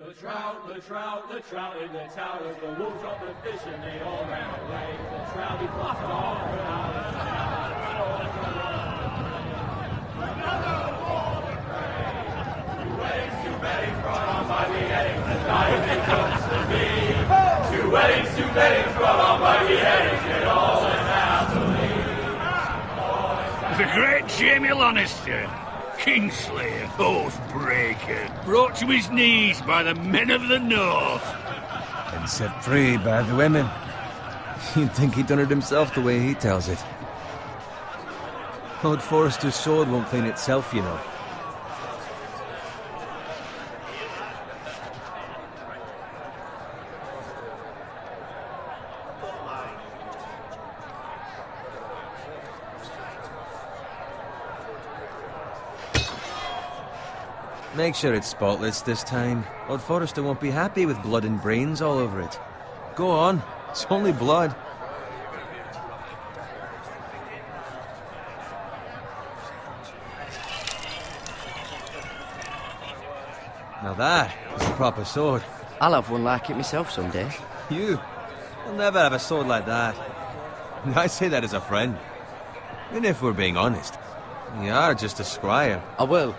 The trout in the towers, the wolves dropped the fish and they all ran away. The trout, he flopped off without a another war to pray. Two weddings brought on by beheadings, the dying they comes to be. Two weddings brought on by beheadings, it all went happily. The great Jamie Lannister, Kingslayer, Oathbreaker, brought to his knees by the men of the North. And set free by the women. You'd think he'd done it himself the way he tells it. Lord Forrester's sword won't clean itself, you know. Make sure it's spotless this time. Lord Forrester won't be happy with blood and brains all over it. Go on, it's only blood. Now that is a proper sword. I'll have one like it myself someday. You'll never have a sword like that. I say that as a friend. And if we're being honest, you are just a squire. I will.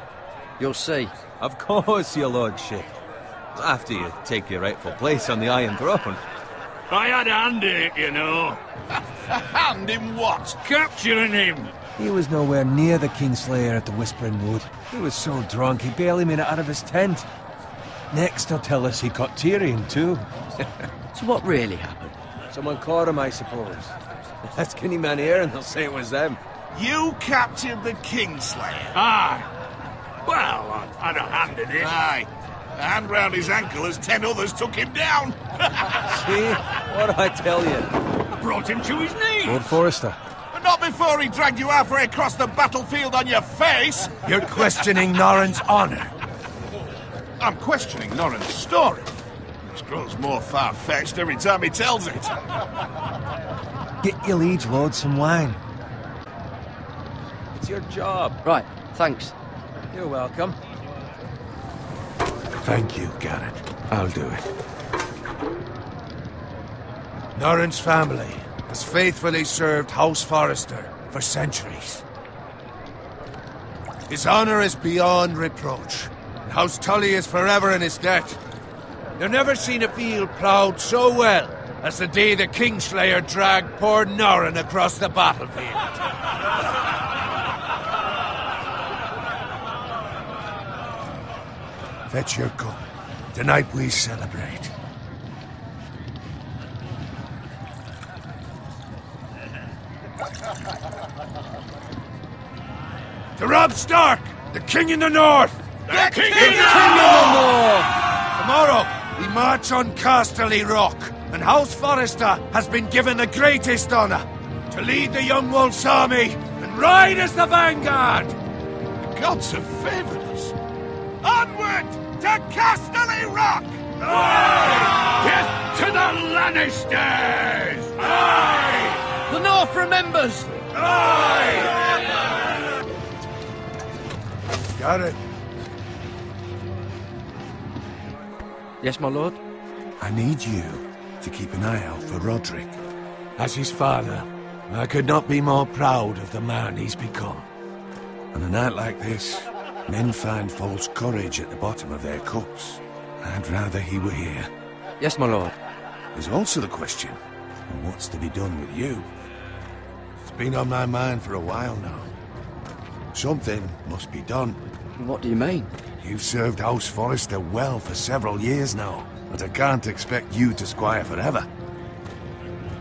You'll see. Of course, your lordship. After you take your rightful place on the Iron Throne. I had a hand in it, you know. A hand in what? Capturing him. He was nowhere near the Kingslayer at the Whispering Wood. He was so drunk he barely made it out of his tent. Next, he'll tell us he caught Tyrion too. So what really happened? Someone caught him, I suppose. Ask any man here and they'll say it was them. You captured the Kingslayer? Aye. Well, I had a hand in it. Aye. A hand round his ankle as 10 others took him down. See? What did I tell you? I brought him to his knees. Lord Forrester. But not before he dragged you halfway across the battlefield on your face. You're questioning Norrin's honor. I'm questioning Norrin's story. Which grows more far-fetched every time he tells it. Get your liege lord some wine. It's your job. Right, thanks. You're welcome. Thank you, Garrett. I'll do it. Norrin's family has faithfully served House Forrester for centuries. His honor is beyond reproach, and House Tully is forever in his debt. You've never seen a field ploughed so well as the day the Kingslayer dragged poor Norrin across the battlefield. Fetch your cup. Tonight we celebrate. To Robb Stark, the King in the North! The King in the North! Tomorrow, we march on Casterly Rock, and House Forrester has been given the greatest honor to lead the Young Wolf's army and ride as the vanguard! The gods have favored us. Onward to Casterly Rock! Aye! Death to the Lannisters! Aye! The North remembers! Aye! Got it. Yes, my lord? I need you to keep an eye out for Roderick. As his father, I could not be more proud of the man he's become. On a night like this, men find false courage at the bottom of their cups. I'd rather he were here. Yes, my lord. There's also the question of what's to be done with you. It's been on my mind for a while now. Something must be done. What do you mean? You've served House Forrester well for several years now, but I can't expect you to squire forever.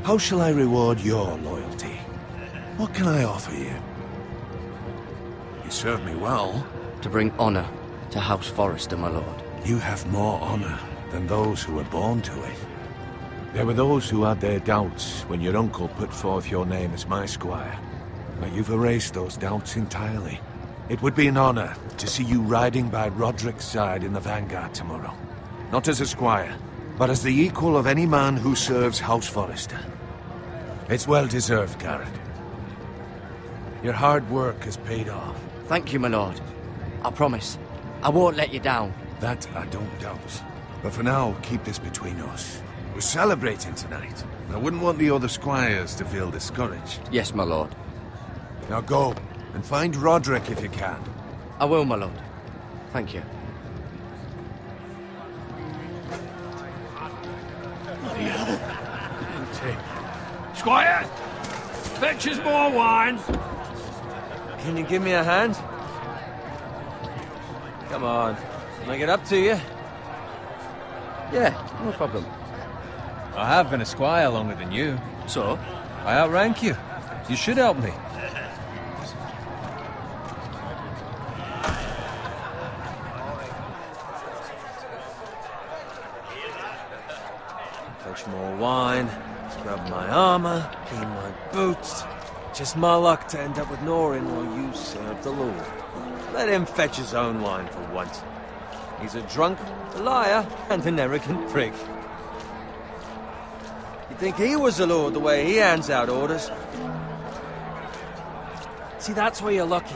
How shall I reward your loyalty? What can I offer you? You served me well. To bring honor to House Forrester, my lord. You have more honor than those who were born to it. There were those who had their doubts when your uncle put forth your name as my squire. But you've erased those doubts entirely. It would be an honor to see you riding by Roderick's side in the vanguard tomorrow. Not as a squire, but as the equal of any man who serves House Forrester. It's well deserved, Garrett. Your hard work has paid off. Thank you, my lord. I promise. I won't let you down. That I don't doubt. But for now, keep this between us. We're celebrating tonight. I wouldn't want the other squires to feel discouraged. Yes, my lord. Now go, and find Roderick if you can. I will, my lord. Thank you. Bloody hell. Empty. Squire! Fetch us more wine. Can you give me a hand? Come on. Can I get up to you? Yeah, no problem. I have been a squire longer than you. So? I outrank you. You should help me. Fetch more wine, scrub my armor, clean my boots. Just my luck to end up with Norin while you serve the Lord. Let him fetch his own wine for once. He's a drunk, a liar, and an arrogant prick. You'd think he was a lord the way he hands out orders. See, that's where you're lucky.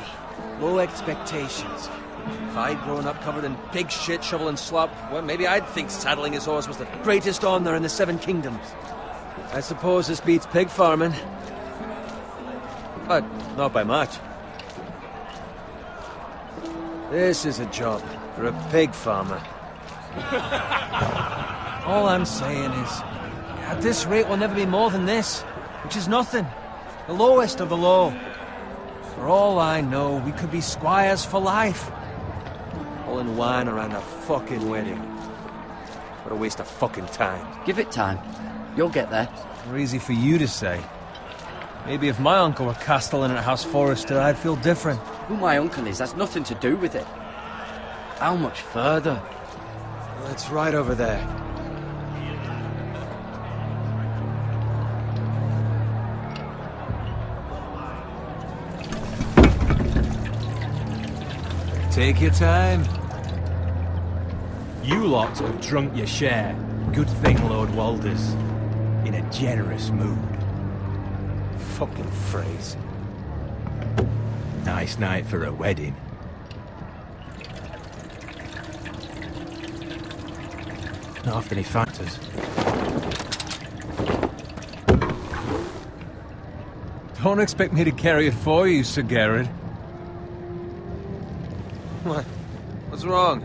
Low expectations. If I'd grown up covered in pig shit, shovel and slop, well, maybe I'd think saddling his horse was the greatest honor in the Seven Kingdoms. I suppose this beats pig farming. But not by much. This is a job for a pig farmer. All I'm saying is, at this rate we'll never be more than this, which is nothing. The lowest of the low. For all I know, we could be squires for life. All in wine around a fucking wedding. What a waste of fucking time. Give it time. You'll get there. More easy for you to say. Maybe if my uncle were castellan at House Forrester, I'd feel different. Who my uncle is has nothing to do with it. How much further? Well, it's right over there. Take your time. You lot have drunk your share. Good thing Lord Walder's in a generous mood. Fucking phrase. Nice night for a wedding. Not after any factors. Don't expect me to carry it for you, Sir Garrett. What? What's wrong?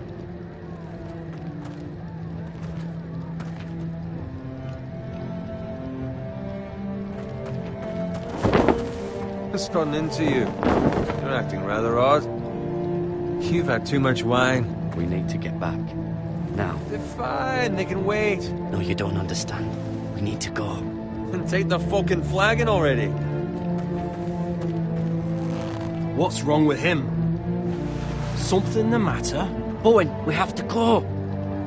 What's gotten into you? You're acting rather odd. You've had too much wine. We need to get back. Now. They're fine, they can wait. No, you don't understand. We need to go. Then take the fucking flagon already. What's wrong with him? Something the matter? Bowen, we have to go.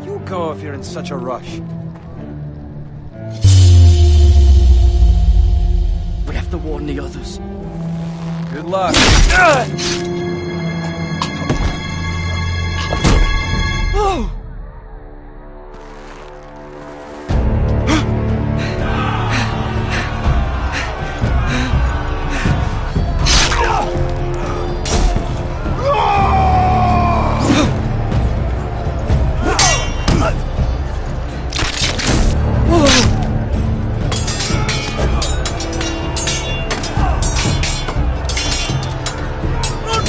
You go if you're in such a rush. We have to warn the others. Good luck. Oh! Run,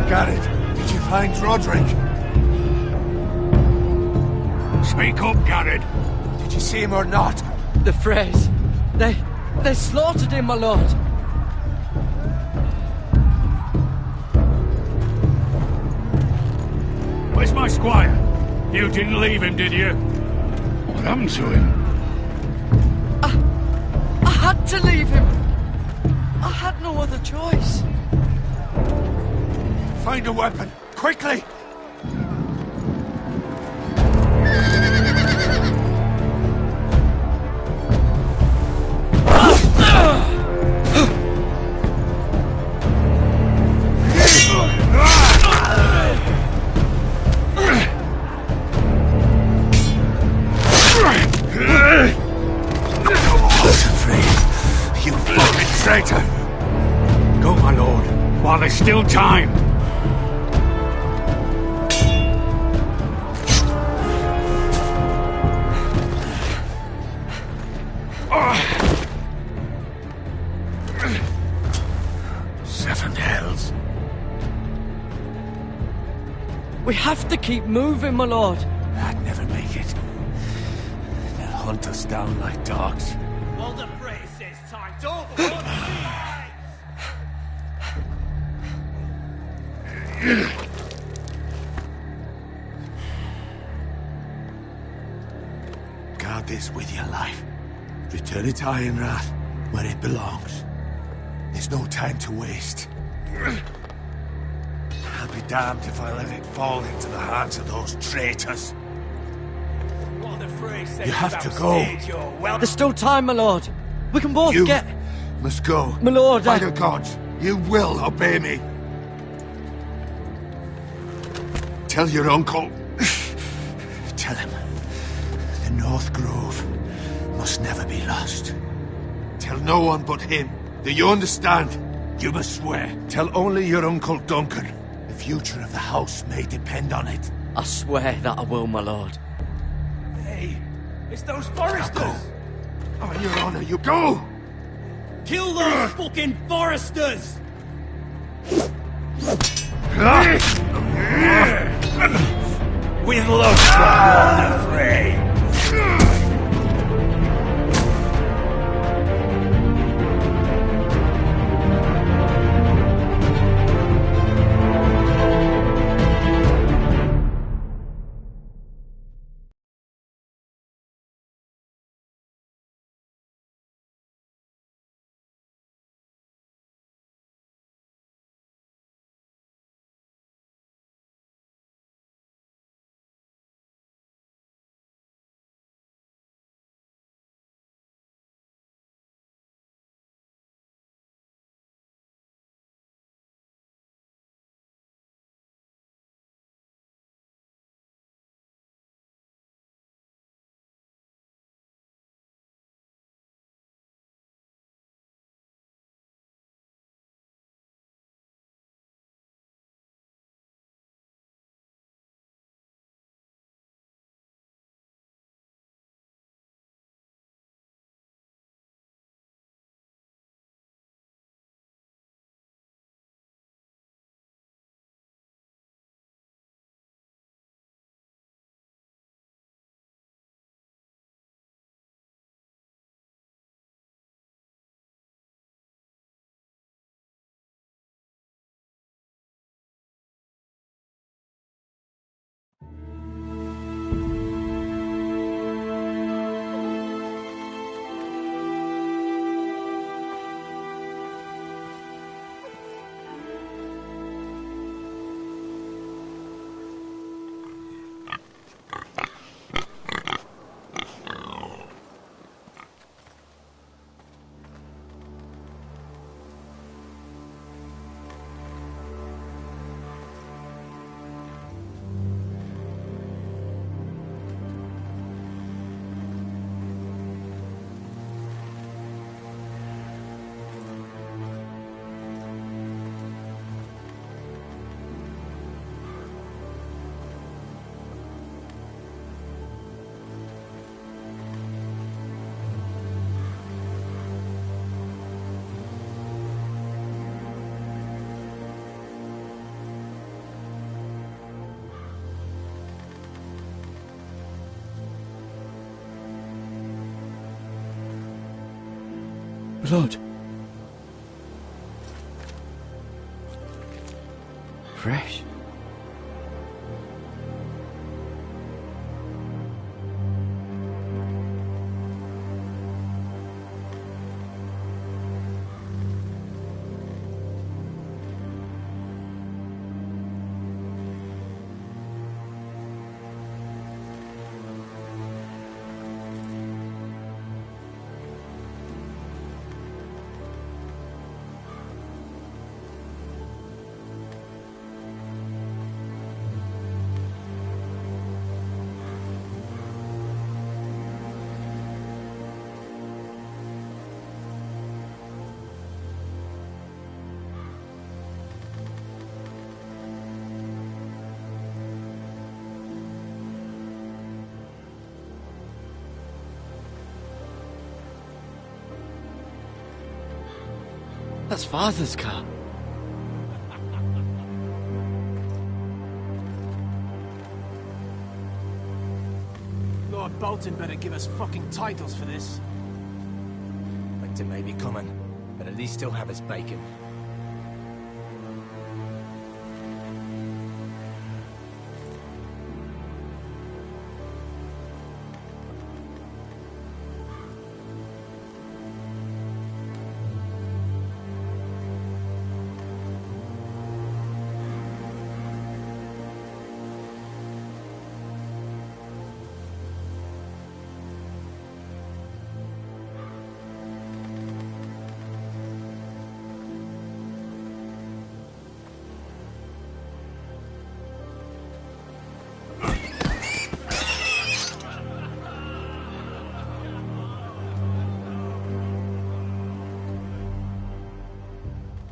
Garrett, did you find Roderick? Speak up, Garrett. Did you see him or not? The Freys. They slaughtered him, my lord. Where's my squire? You didn't leave him, did you? What happened to him? I had to leave him. I had no other choice. Find a weapon, quickly! You fucking traitor! Go, my lord, while there's still time. Seven hells. We have to keep moving, my lord. I'd never make it. They'll hunt us down like dogs. Well, the phrase says time to overrun Guard this with your life. Return it to Ironrath, where it belongs. There's no time to waste. I'll be damned if I let it fall into the hands of those traitors. Well, the phrase says You have to go. There's still time, my lord. We can both You get... must go. My lord, By the gods, you will obey me. Tell your uncle. Tell him. The North Grove must never be lost. Tell no one but him. Do you understand? You must swear. Tell only your Uncle Duncan. The future of the house may depend on it. I swear that I will, my lord. Hey, it's those Now foresters! go. On your honor, you go! Kill those fucking foresters! With love from Lord of Frey. Blood. Fresh. That's Father's car. Lord Bolton better give us fucking titles for this. Winter may be coming, but at least he'll have his bacon.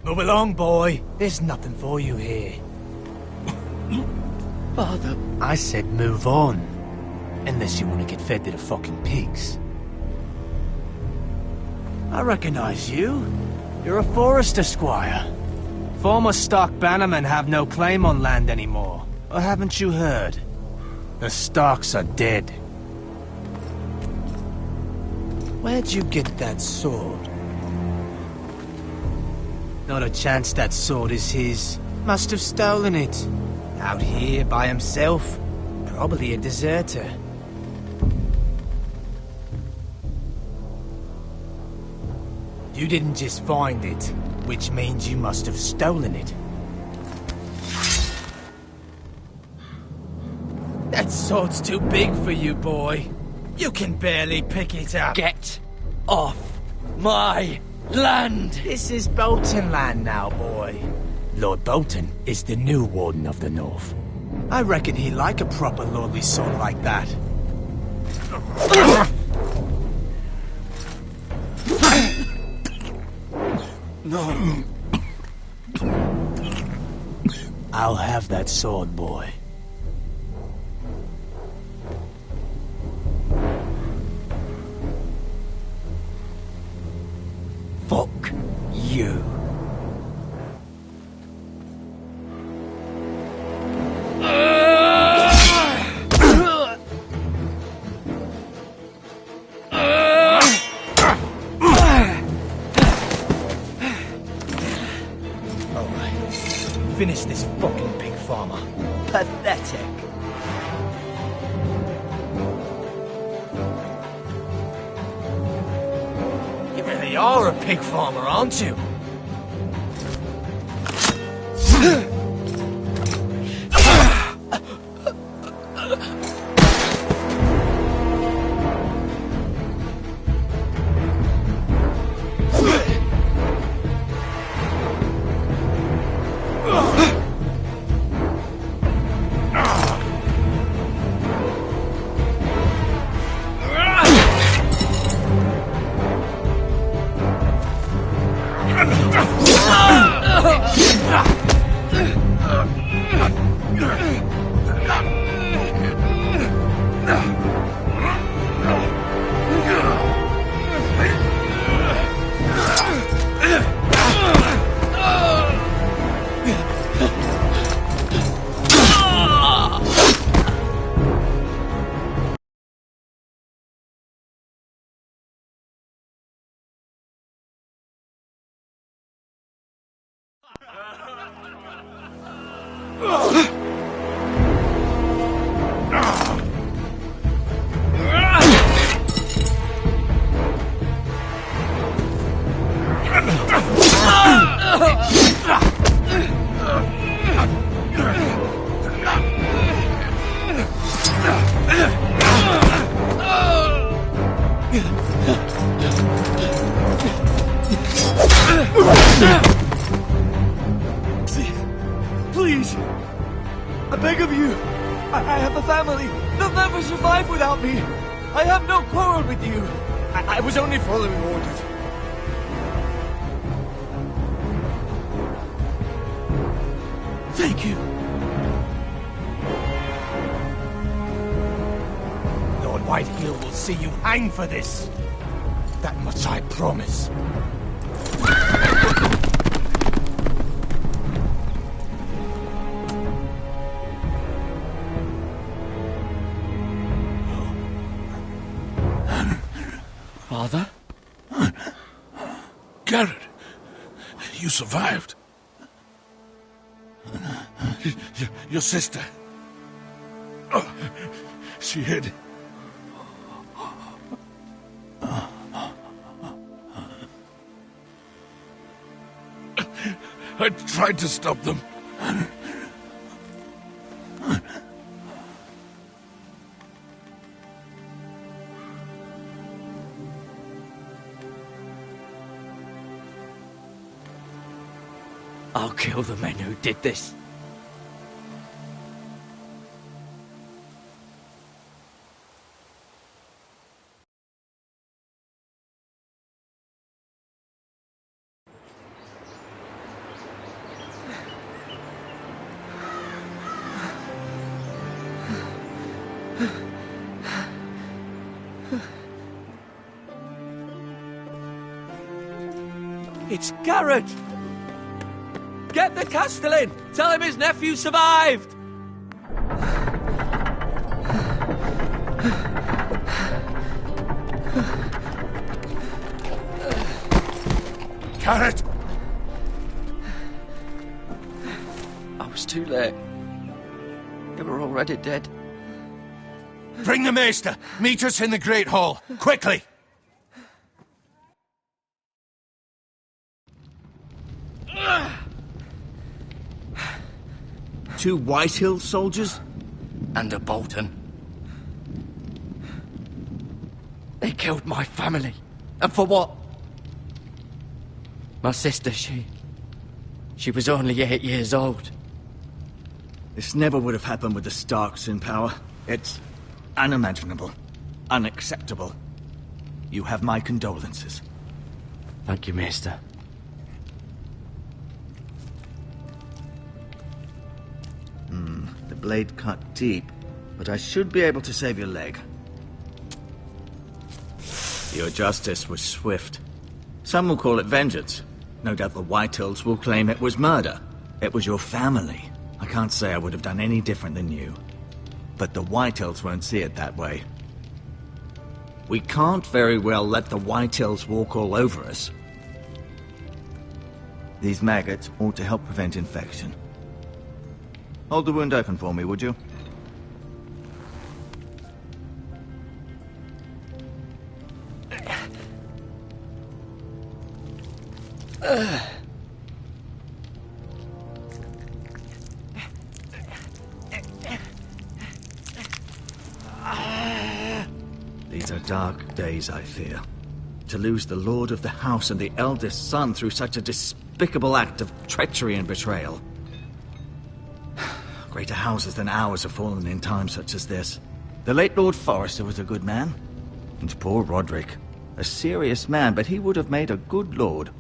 Move along, boy. There's nothing for you here. Father. I said move on. Unless you want to get fed to the fucking pigs. I recognize you. You're a Forester squire. Former Stark bannermen have no claim on land anymore. Or haven't you heard? The Starks are dead. Where'd you get that sword? Not a chance that sword is his. Must have stolen it. Out here by himself. Probably a deserter. You didn't just find it, which means you must have stolen it. That sword's too big for you, boy. You can barely pick it up. Get off my land! This is Bolton land now, boy. Lord Bolton is the new Warden of the North. I reckon he'd like a proper lordly sword like that. No. I'll have that sword, boy. Fuck you. Finish this fucking pig farmer. Pathetic. You really are a pig farmer, aren't you? Please, I beg of you. I have a family. They'll never survive without me. I have no quarrel with you. I was only following orders. Thank you. Lord Whitehill will see you hang for this. That much I promise. Father? Garrett, you survived. Your sister. Oh, she hid. I tried to stop them. I'll kill the men who did this. It's Garrett! Get the Castellan! Tell him his nephew survived! Garrett! I was too late. They were already dead. Bring the Maester! Meet us in the Great Hall! Quickly! Two Whitehill soldiers? And a Bolton. They killed my family. And for what? My sister, she was only 8 years old. This never would have happened with the Starks in power. It's unimaginable. Unacceptable. You have my condolences. Thank you, Maester. The blade cut deep, but I should be able to save your leg. Your justice was swift. Some will call it vengeance. No doubt the Whitehills will claim it was murder. It was your family. I can't say I would have done any different than you. But the Whitehills won't see it that way. We can't very well let the Whitehills walk all over us. These maggots ought to help prevent infection. Hold the wound open for me, would you? These are dark days, I fear. To lose the lord of the house and the eldest son through such a despicable act of treachery and betrayal. Greater houses than ours have fallen in times such as this. The late Lord Forrester was a good man. And poor Roderick. A serious man, but he would have made a good lord.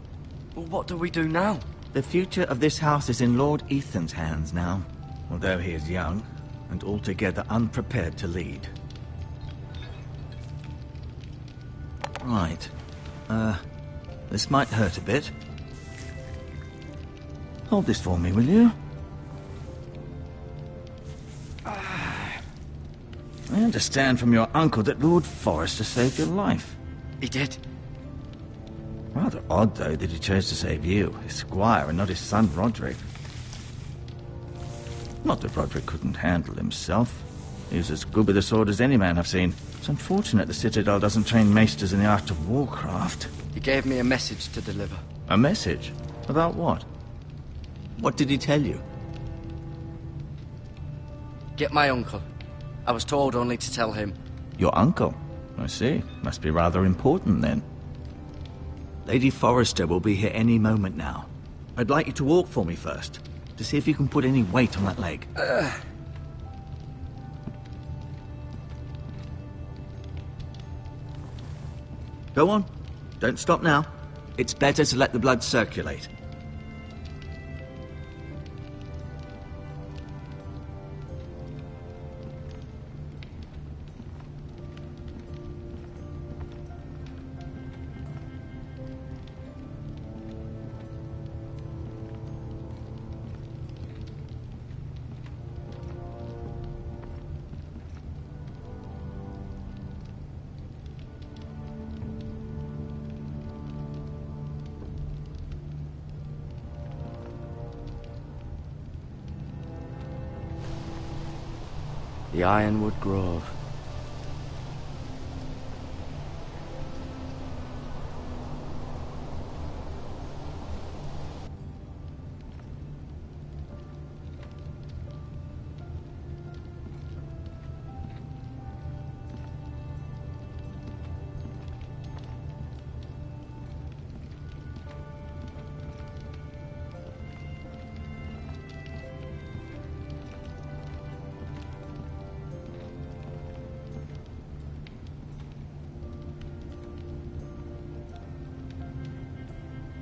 Well, what do we do now? The future of this house is in Lord Ethan's hands now. Although he is young, and altogether unprepared to lead. Right. This might hurt a bit. Hold this for me, will you? I understand from your uncle that Lord Forrester saved your life. He did. Rather odd, though, that he chose to save you, his squire, and not his son Roderick. Not that Roderick couldn't handle himself. He was as good with a sword as any man I've seen. It's unfortunate the Citadel doesn't train maesters in the art of warcraft. He gave me a message to deliver. A message? About what? What did he tell you? Get my uncle. I was told only to tell him. Your uncle? I see. Must be rather important, then. Lady Forrester will be here any moment now. I'd like you to walk for me first, to see if you can put any weight on that leg. Go on. Don't stop now. It's better to let the blood circulate. The Ironwood Grove.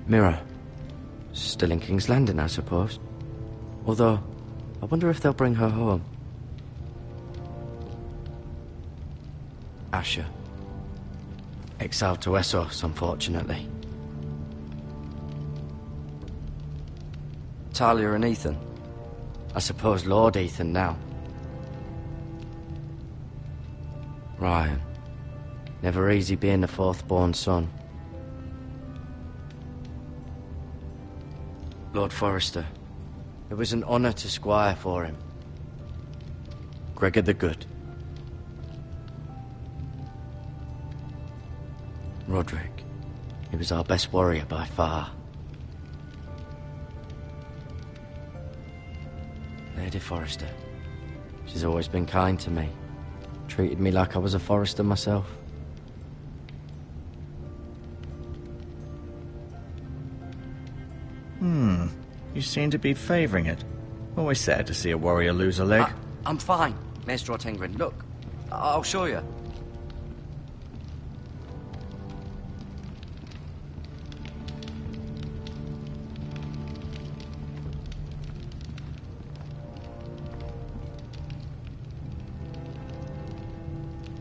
Mirror. Still in King's Landing, I suppose. Although, I wonder if they'll bring her home. Asher. Exiled to Essos, unfortunately. Talia and Ethan. I suppose Lord Ethan now. Ryan. Never easy being the fourth-born son. Lord Forrester. It was an honour to squire for him. Gregor the Good. Roderick. He was our best warrior by far. Lady Forrester. She's always been kind to me. Treated me like I was a Forrester myself. You seem to be favouring it. Always sad to see a warrior lose a leg. I'm fine, Maester Ortengrin. Look, I'll show you.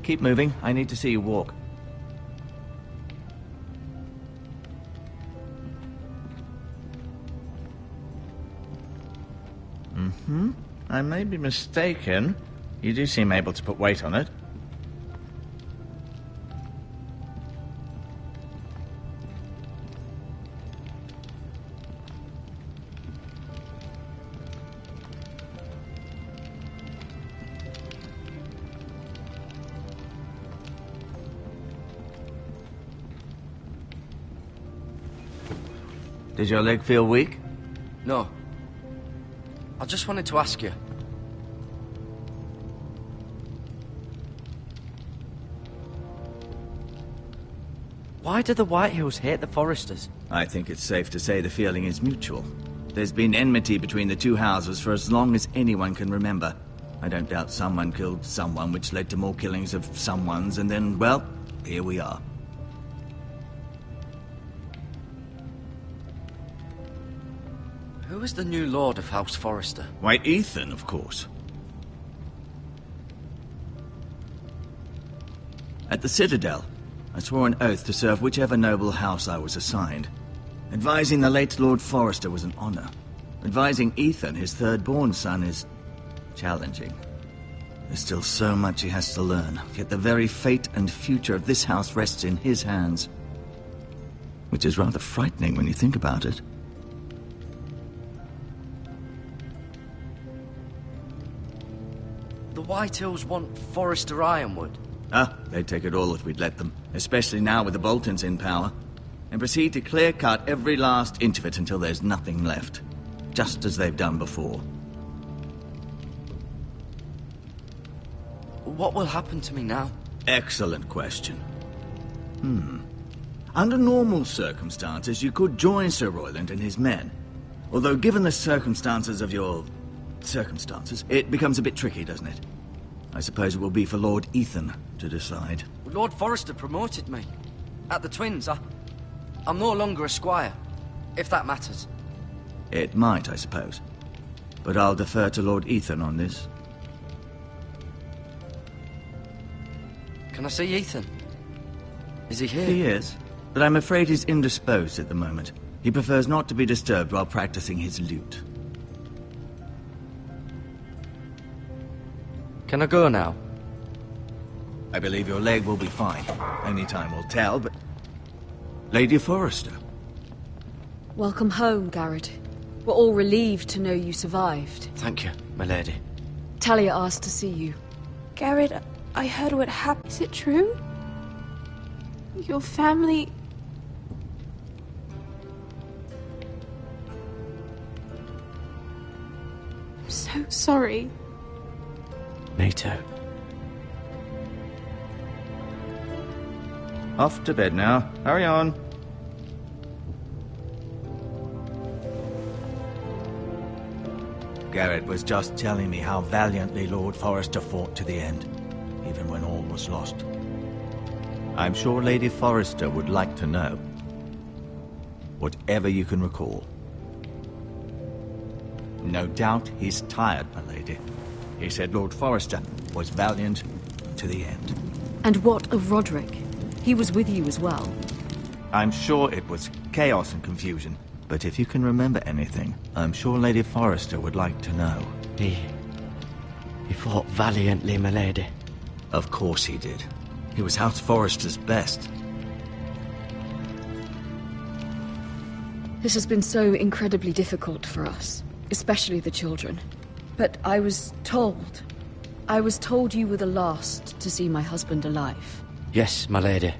Keep moving. I need to see you walk. I may be mistaken. You do seem able to put weight on it. Did your leg feel weak? No. I just wanted to ask you. Why do the Whitehills hate the Forresters? I think it's safe to say the feeling is mutual. There's been enmity between the two houses for as long as anyone can remember. I don't doubt someone killed someone, which led to more killings of someones, and then, well, here we are. Who is the new Lord of House Forrester? Why, Ethan, of course. At the Citadel, I swore an oath to serve whichever noble house I was assigned. Advising the late Lord Forrester was an honor. Advising Ethan, his third-born son, is challenging. There's still so much he has to learn, yet the very fate and future of this house rests in his hands. which is rather frightening when you think about it. The White Hills want Forrester Ironwood. They'd take it all if we'd let them, especially now with the Boltons in power, and proceed to clear-cut every last inch of it until there's nothing left, just as they've done before. What will happen to me now? Excellent question. Under normal circumstances, you could join Sir Royland and his men. Although, given the circumstances of your... circumstances, it becomes a bit tricky, doesn't it? I suppose it will be for Lord Ethan to decide. Lord Forrester promoted me. At the Twins, I'm no longer a squire, if that matters. It might, I suppose. But I'll defer to Lord Ethan on this. Can I see Ethan? Is he here? He is, but I'm afraid he's indisposed at the moment. He prefers not to be disturbed while practicing his lute. Can I go now? I believe your leg will be fine. Only time will tell, but... Lady Forrester. Welcome home, Garrett. We're all relieved to know you survived. Thank you, my lady. Talia asked to see you. Garrett, I heard what happened. Is it true? Your family... I'm so sorry. Me too. Off to bed now. Hurry on. Garrett was just telling me how valiantly Lord Forrester fought to the end, even when all was lost. I'm sure Lady Forrester would like to know. Whatever you can recall. No doubt he's tired, my lady. He said Lord Forrester was valiant to the end. And what of Roderick? He was with you as well. I'm sure it was chaos and confusion, but if you can remember anything, I'm sure Lady Forrester would like to know. He fought valiantly, my lady. Of course he did. He was House Forrester's best. This has been so incredibly difficult for us, especially the children. But I was told you were the last to see my husband alive. Yes, my lady.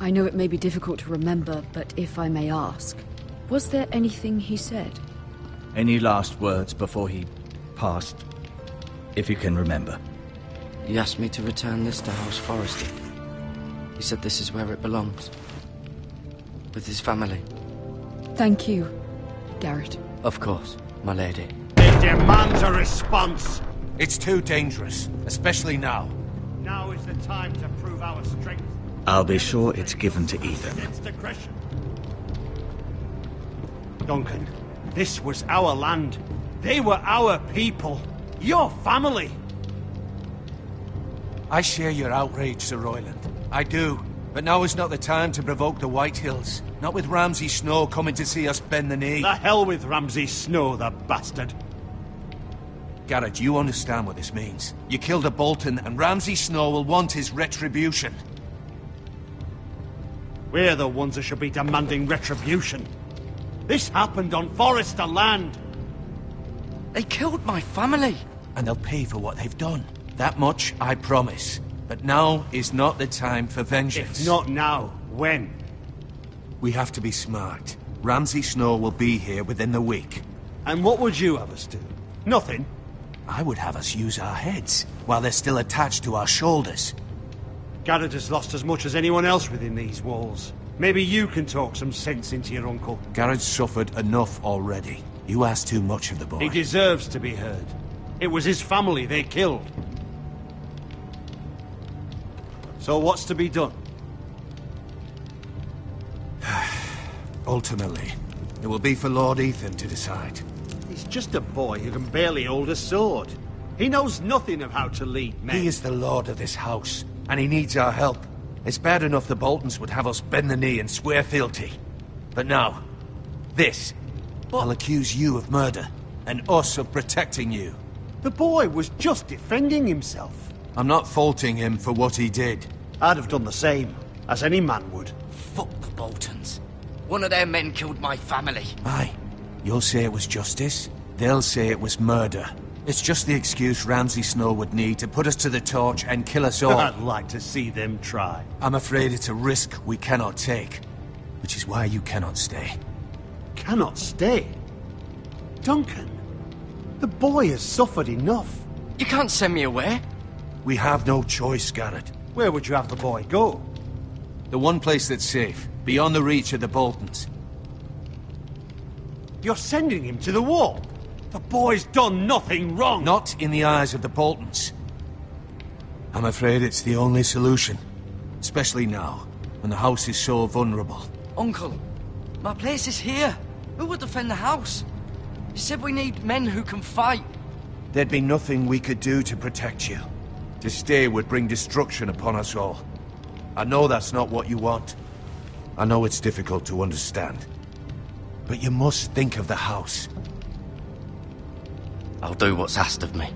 I know it may be difficult to remember, but if I may ask, was there anything he said? Any last words before he passed? If you can remember. He asked me to return this to House Forrester. He said this is where it belongs. With his family. Thank you, Garrett. Of course, my lady. It demands a response. It's too dangerous, especially now. Now is the time to prove our strength. I'll be sure it's given to Ethan. Against aggression. Duncan, this was our land. They were our people. Your family. I share your outrage, Sir Royland. I do. But now is not the time to provoke the White Hills. Not with Ramsay Snow coming to see us bend the knee. The hell with Ramsay Snow, the bastard. Garrett, you understand what this means. You killed a Bolton, and Ramsay Snow will want his retribution. We're the ones that should be demanding retribution. This happened on Forrester land. They killed my family. And they'll pay for what they've done. That much, I promise. But now is not the time for vengeance. If not now, when? We have to be smart. Ramsay Snow will be here within the week. And what would you have us do? Nothing. I would have us use our heads, while they're still attached to our shoulders. Garrett has lost as much as anyone else within these walls. Maybe you can talk some sense into your uncle. Garrett's suffered enough already. You ask too much of the boy. He deserves to be heard. It was his family they killed. So what's to be done? Ultimately, it will be for Lord Ethan to decide. He's just a boy who can barely hold a sword. He knows nothing of how to lead men. He is the lord of this house, and he needs our help. It's bad enough the Boltons would have us bend the knee and swear fealty. But now, this. I'll accuse you of murder, and us of protecting you. The boy was just defending himself. I'm not faulting him for what he did. I'd have done the same, as any man would. Fuck the Boltons. One of their men killed my family. Aye. You'll say it was justice. They'll say it was murder. It's just the excuse Ramsay Snow would need to put us to the torch and kill us all. I'd like to see them try. I'm afraid it's a risk we cannot take. Which is why you cannot stay. Cannot stay? Duncan, the boy has suffered enough. You can't send me away. We have no choice, Garrett. Where would you have the boy go? The one place that's safe, beyond the reach of the Boltons. You're sending him to the wall? The boy's done nothing wrong! Not in the eyes of the Boltons. I'm afraid it's the only solution. Especially now, when the house is so vulnerable. Uncle, my place is here. Who will defend the house? You said we need men who can fight. There'd be nothing we could do to protect you. To stay would bring destruction upon us all. I know that's not what you want. I know it's difficult to understand. But you must think of the house. I'll do what's asked of me.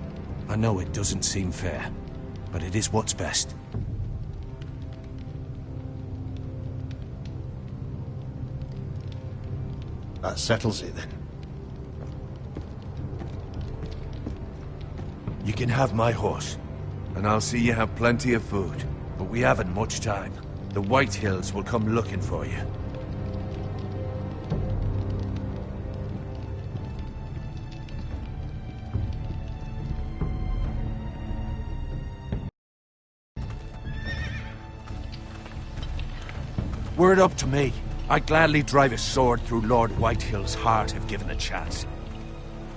I know it doesn't seem fair, but it is what's best. That settles it then. You can have my horse, and I'll see you have plenty of food. But we haven't much time. The White Hills will come looking for you. Were it up to me, I'd gladly drive a sword through Lord Whitehill's heart if given the chance.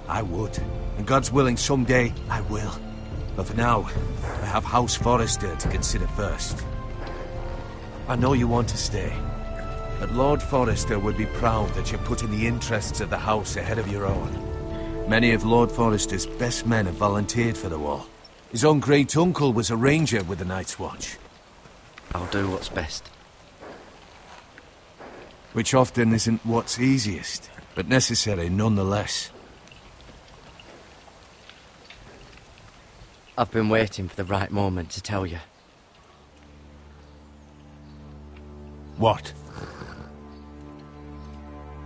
I would, and God's willing someday I will. But for now, I have House Forrester to consider first. I know you want to stay, but Lord Forrester would be proud that you're putting the interests of the house ahead of your own. Many of Lord Forrester's best men have volunteered for the war. His own great-uncle was a ranger with the Night's Watch. I'll do what's best. Which often isn't what's easiest, but necessary nonetheless. I've been waiting for the right moment to tell you. What?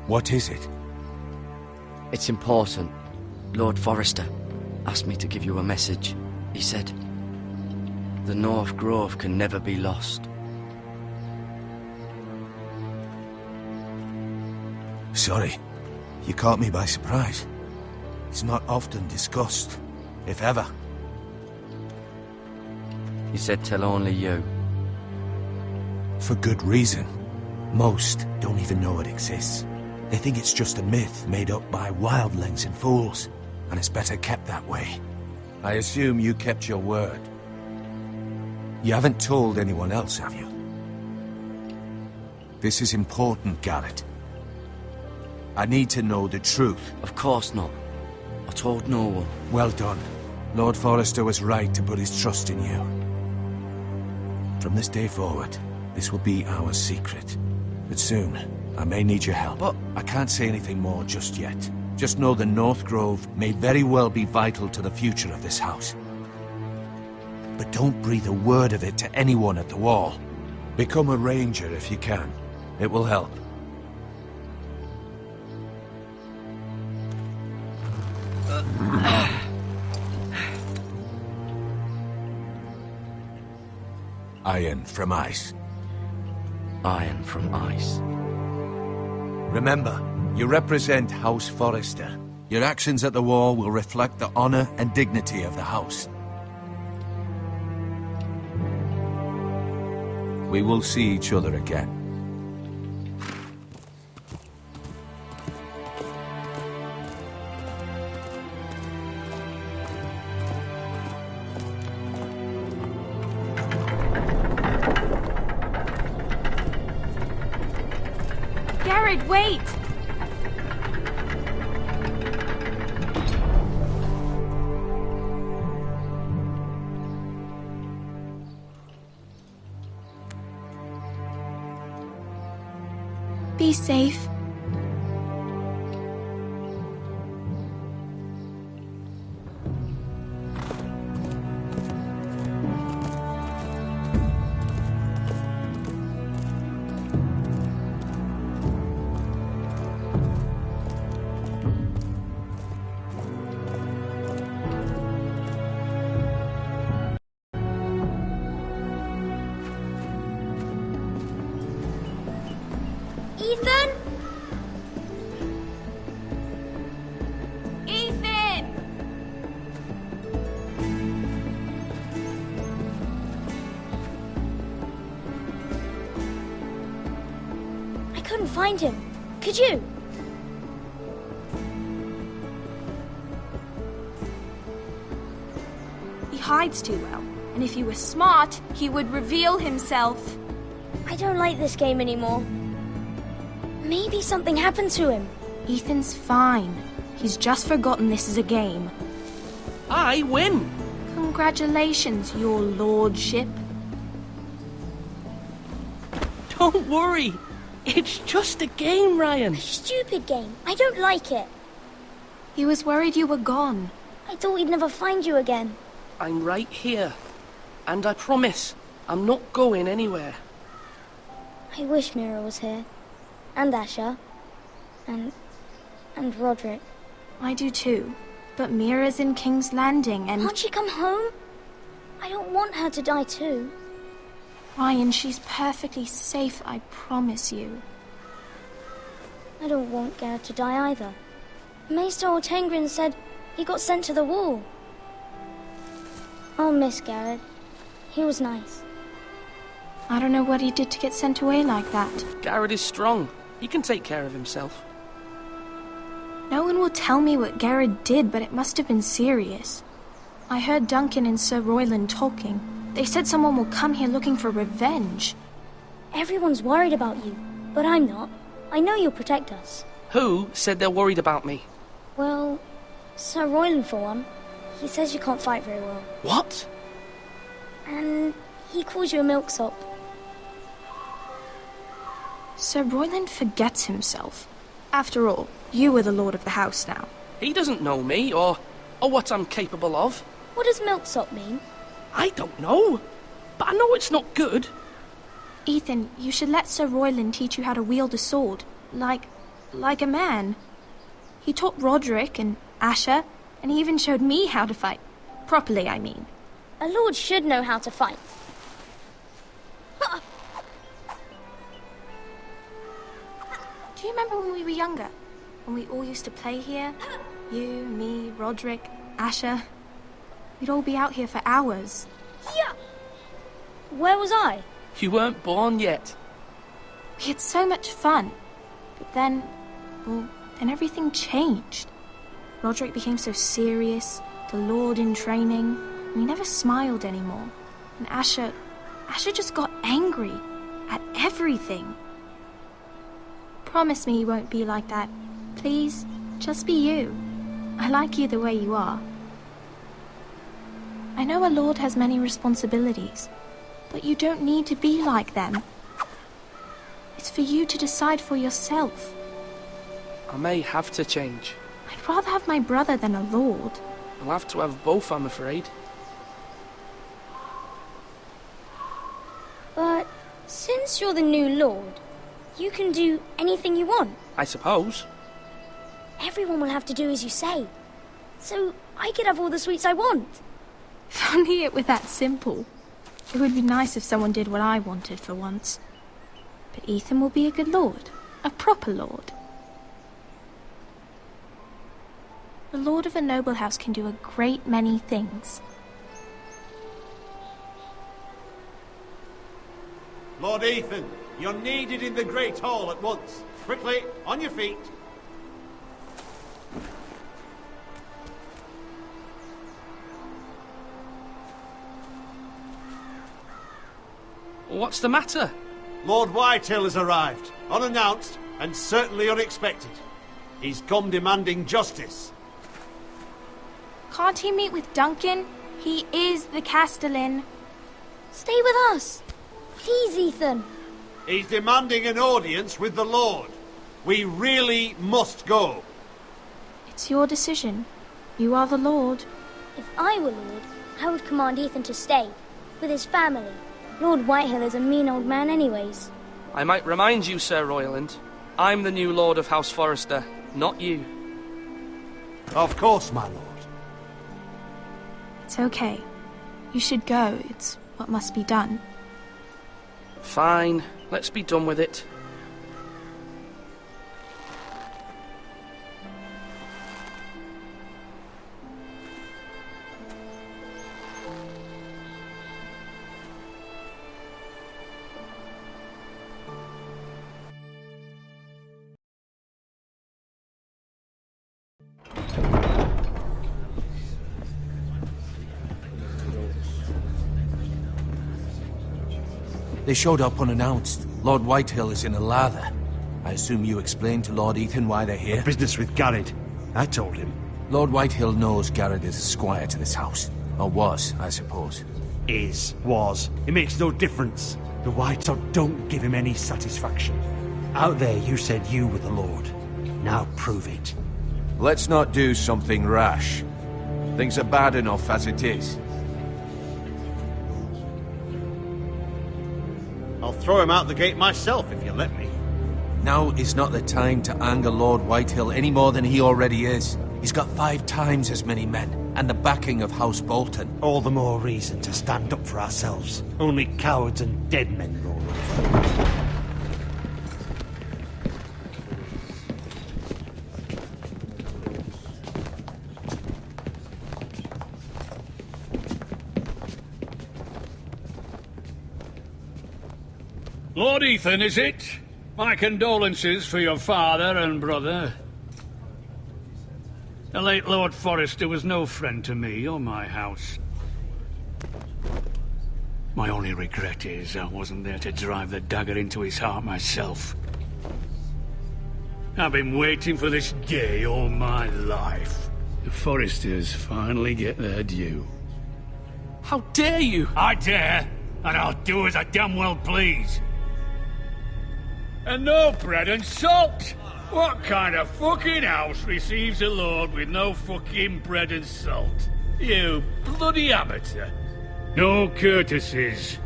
What is it? It's important. Lord Forrester asked me to give you a message. He said, the North Grove can never be lost. Sorry. You caught me by surprise. It's not often discussed, if ever. He said tell only you. For good reason. Most don't even know it exists. They think it's just a myth made up by wildlings and fools, and it's better kept that way. I assume you kept your word. You haven't told anyone else, have you? This is important, Garrett. I need to know the truth. Of course not. I told no one. Well done. Lord Forrester was right to put his trust in you. From this day forward, this will be our secret. But soon, I may need your help. But I can't say anything more just yet. Just know the North Grove may very well be vital to the future of this house. But don't breathe a word of it to anyone at the wall. Become a ranger if you can. It will help. Iron from ice. Iron from ice. Remember, you represent House Forrester. Your actions at the war will reflect the honor and dignity of the house. We will see each other again. Garrett, wait! Be safe. Ethan? Ethan! I couldn't find him. Could you? He hides too well, and if he were smart, he would reveal himself. I don't like this game anymore. Maybe something happened to him. Ethan's fine. He's just forgotten this is a game. I win! Congratulations, your lordship. Don't worry. It's just a game, Ryan. A stupid game. I don't like it. He was worried you were gone. I thought we'd never find you again. I'm right here. And I promise, I'm not going anywhere. I wish Mira was here. And Asher. And Roderick. I do too. But Mira's in King's Landing and... Can't she come home? I don't want her to die too. Ryan, she's perfectly safe, I promise you. I don't want Garrett to die either. Maester Ortengrin said he got sent to the wall. I'll miss Garrett. He was nice. I don't know what he did to get sent away like that. Garrett is strong. He can take care of himself. No one will tell me what Garrett did, but it must have been serious. I heard Duncan and Sir Royland talking. They said someone will come here looking for revenge. Everyone's worried about you, but I'm not. I know you'll protect us. Who said they're worried about me? Well, Sir Royland for one. He says you can't fight very well. What? And he calls you a milksop. Sir Royland forgets himself. After all, you are the lord of the house now. He doesn't know me, or what I'm capable of. What does milksop mean? I don't know, but I know it's not good. Ethan, you should let Sir Royland teach you how to wield a sword, like a man. He taught Roderick and Asher, and he even showed me how to fight. Properly, I mean. A lord should know how to fight. Do you remember when we were younger? When we all used to play here? You, me, Roderick, Asher. We'd all be out here for hours. Yeah. Where was I? You weren't born yet. We had so much fun. But then everything changed. Roderick became so serious, the Lord in training, and he never smiled anymore. And Asher just got angry at everything. Promise me you won't be like that. Please, just be you. I like you the way you are. I know a lord has many responsibilities, but you don't need to be like them. It's for you to decide for yourself. I may have to change. I'd rather have my brother than a lord. I'll have to have both, I'm afraid. But since you're the new lord, you can do anything you want. I suppose. Everyone will have to do as you say. So I could have all the sweets I want. If only it were that simple. It would be nice if someone did what I wanted for once. But Ethan will be a good lord. A proper lord. The lord of a noble house can do a great many things. Lord Ethan, you're needed in the Great Hall at once. Quickly, on your feet. What's the matter? Lord Whitehill has arrived, unannounced and certainly unexpected. He's come demanding justice. Can't he meet with Duncan? He is the Castellan. Stay with us. Please, Ethan. He's demanding an audience with the Lord. We really must go. It's your decision. You are the Lord. If I were Lord, I would command Ethan to stay, with his family. Lord Whitehill is a mean old man anyways. I might remind you, Sir Royland, I'm the new Lord of House Forrester, not you. Of course, my lord. It's okay. You should go. It's what must be done. Fine. Let's be done with it. They showed up unannounced. Lord Whitehill is in a lather. I assume you explained to Lord Ethan why they're here? Business with Garrett. I told him. Lord Whitehill knows Garrett is a squire to this house. Or was, I suppose. Was. It makes no difference. The Whitehall don't give him any satisfaction. Out there you said you were the Lord. Now prove it. Let's not do something rash. Things are bad enough as it is. I'll throw him out the gate myself if you let me. Now is not the time to anger Lord Whitehill any more than he already is. He's got 5 times as many men, and the backing of House Bolton. All the more reason to stand up for ourselves. Only cowards and dead men roll over. Lord Ethan, is it? My condolences for your father and brother. The late Lord Forrester was no friend to me or my house. My only regret is I wasn't there to drive the dagger into his heart myself. I've been waiting for this day all my life. The Forresters finally get their due. How dare you? I dare, and I'll do as I damn well please. And no bread and salt! What kind of fucking house receives a lord with no fucking bread and salt? You bloody amateur. No courtesies.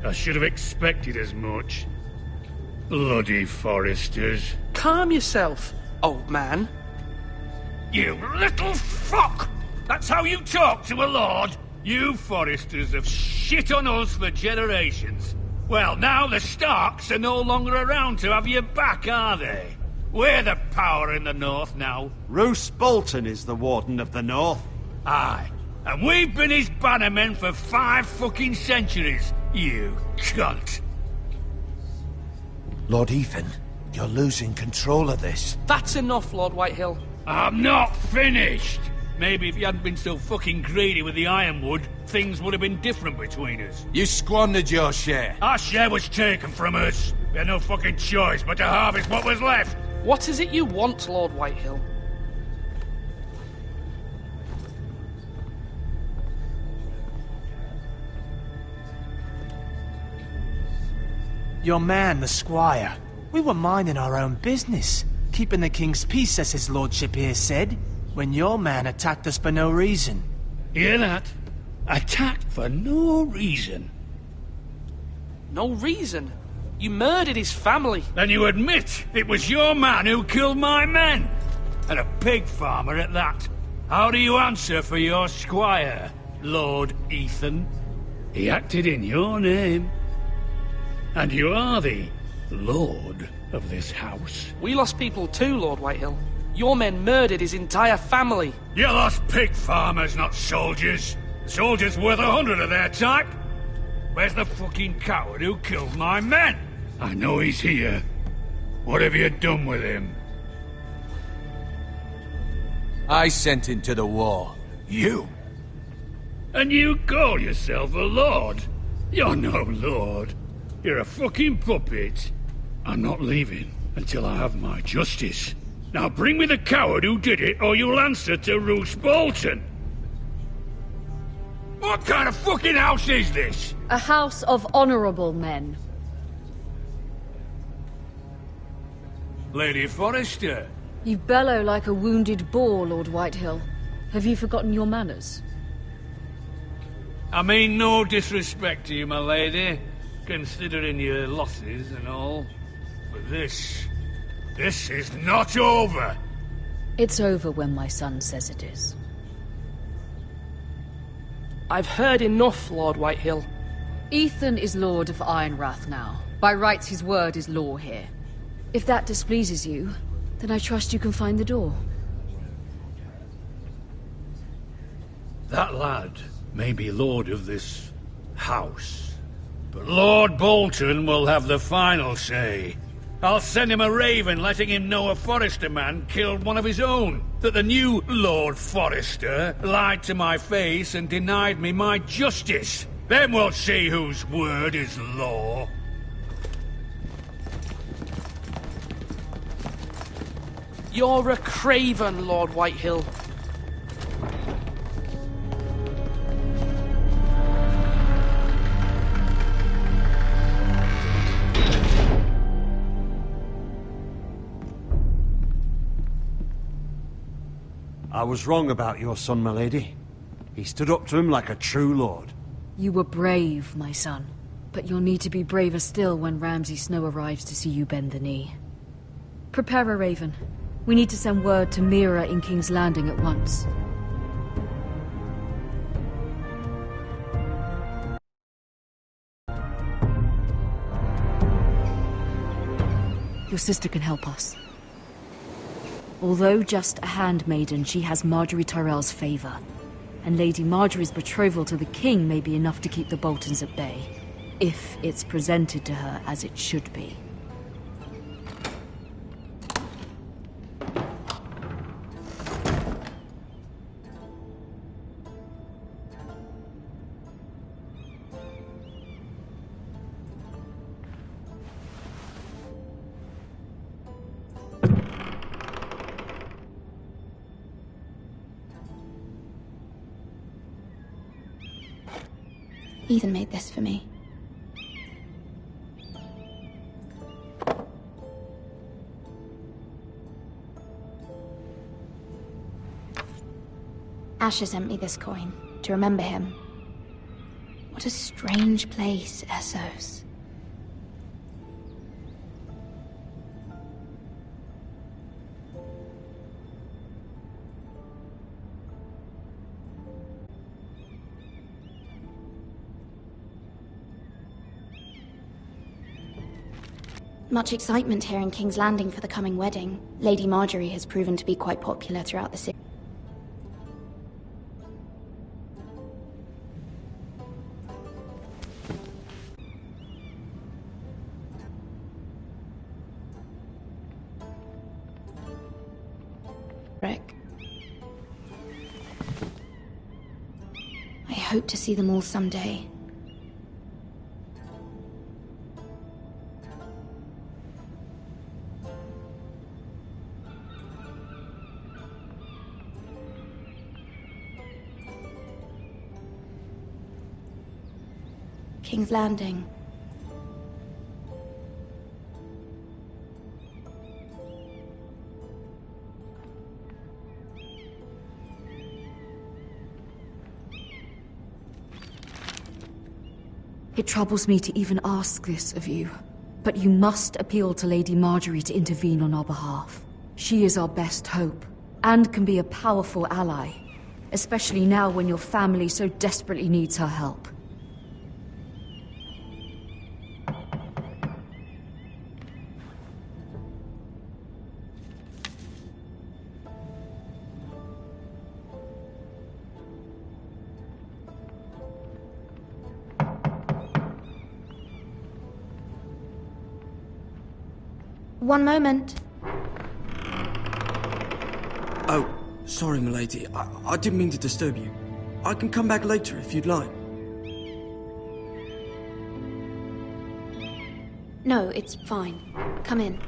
I should have expected as much. Bloody Forresters. Calm yourself, old man. You little fuck! That's how you talk to a lord? You Forresters have shit on us for generations. Well, now the Starks are no longer around to have your back, are they? We're the power in the north now. Roose Bolton is the Warden of the North. Aye. And we've been his bannermen for 5 fucking centuries, you cunt. Lord Ethan, you're losing control of this. That's enough, Lord Whitehill. I'm not finished. Maybe if you hadn't been so fucking greedy with the ironwood, things would have been different between us. You squandered your share. Our share was taken from us. We had no fucking choice but to harvest what was left. What is it you want, Lord Whitehill? Your man, the squire. We were minding our own business, keeping the king's peace, as his lordship here said, when your man attacked us for no reason. Hear that? Attacked for no reason. No reason? You murdered his family. Then you admit it was your man who killed my men. And a pig farmer at that. How do you answer for your squire, Lord Ethan? He acted in your name. And you are the lord of this house. We lost people too, Lord Whitehill. Your men murdered his entire family. You lost pig farmers, not soldiers. The soldiers worth 100 of their type. Where's the fucking coward who killed my men? I know he's here. What have you done with him? I sent him to the war. You? And you call yourself a lord? You're no lord. You're a fucking puppet. I'm not leaving until I have my justice. Now bring me the coward who did it, or you'll answer to Roose Bolton. What kind of fucking house is this? A house of honorable men. Lady Forrester. You bellow like a wounded boar, Lord Whitehill. Have you forgotten your manners? I mean no disrespect to you, my lady, considering your losses and all. But this is not over. It's over when my son says it is. I've heard enough, Lord Whitehill. Ethan is Lord of Ironrath now. By rights, his word is law here. If that displeases you, then I trust you can find the door. That lad may be lord of this house, but Lord Bolton will have the final say. I'll send him a raven letting him know a Forrester man killed one of his own. That the new Lord Forrester lied to my face and denied me my justice. Then we'll see whose word is law. You're a craven, Lord Whitehill. I was wrong about your son, my lady. He stood up to him like a true lord. You were brave, my son. But you'll need to be braver still when Ramsay Snow arrives to see you bend the knee. Prepare a raven. We need to send word to Mira in King's Landing at once. Your sister can help us. Although just a handmaiden, she has Marjorie Tyrell's favor. And Lady Marjorie's betrothal to the king may be enough to keep the Boltons at bay. If it's presented to her as it should be. Ethan made this for me. Asher sent me this coin to remember him. What a strange place, Essos. Much excitement here in King's Landing for the coming wedding. Lady Marjorie has proven to be quite popular throughout the city. Rick. I hope to see them all someday. King's Landing. It troubles me to even ask this of you, but you must appeal to Lady Marjorie to intervene on our behalf. She is our best hope, and can be a powerful ally, especially now when your family so desperately needs her help. One moment. Oh, sorry, milady. I didn't mean to disturb you. I can come back later if you'd like. No, it's fine. Come in.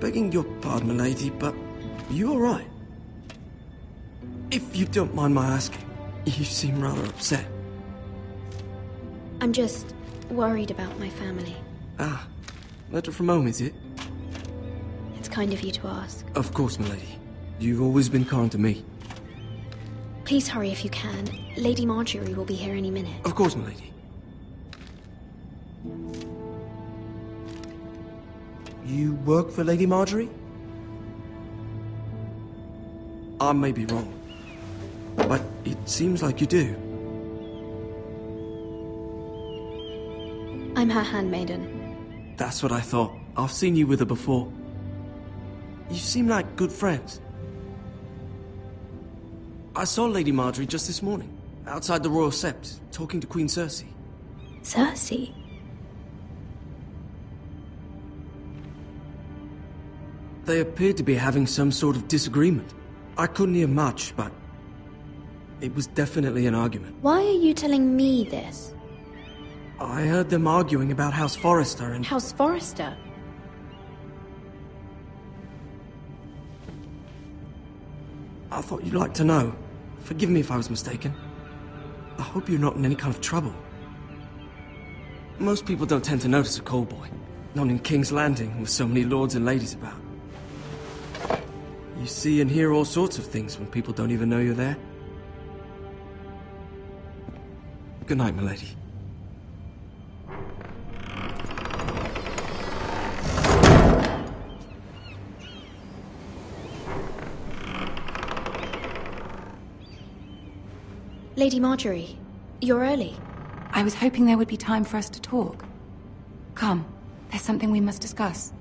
Begging your pardon, milady, but you all right? If you don't mind my asking, you seem rather upset. I'm just worried about my family. Ah, letter from home, is it? It's kind of you to ask. Of course, milady. You've always been kind to me. Please hurry if you can. Lady Marjorie will be here any minute. Of course, milady. You work for Lady Marjorie? I may be wrong, but it seems like you do. I'm her handmaiden. That's what I thought. I've seen you with her before. You seem like good friends. I saw Lady Marjorie just this morning, outside the Royal Sept, talking to Queen Cersei. Cersei? They appeared to be having some sort of disagreement. I couldn't hear much, but it was definitely an argument. Why are you telling me this? I heard them arguing about House Forrester and... House Forrester? I thought you'd like to know. Forgive me if I was mistaken. I hope you're not in any kind of trouble. Most people don't tend to notice a callboy. Not in King's Landing, with so many lords and ladies about. You see and hear all sorts of things when people don't even know you're there. Good night, milady. Lady Marjorie, you're early. I was hoping there would be time for us to talk. Come, there's something we must discuss.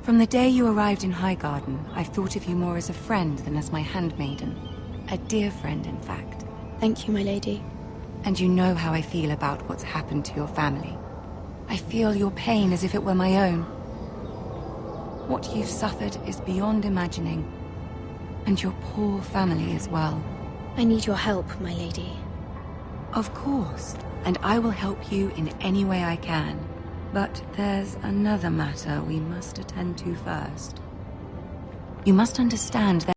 From the day you arrived in Highgarden, I've thought of you more as a friend than as my handmaiden. A dear friend, in fact. Thank you, my lady. And you know how I feel about what's happened to your family. I feel your pain as if it were my own. What you've suffered is beyond imagining. And your poor family as well. I need your help, my lady. Of course, and I will help you in any way I can. But there's another matter we must attend to first. You must understand that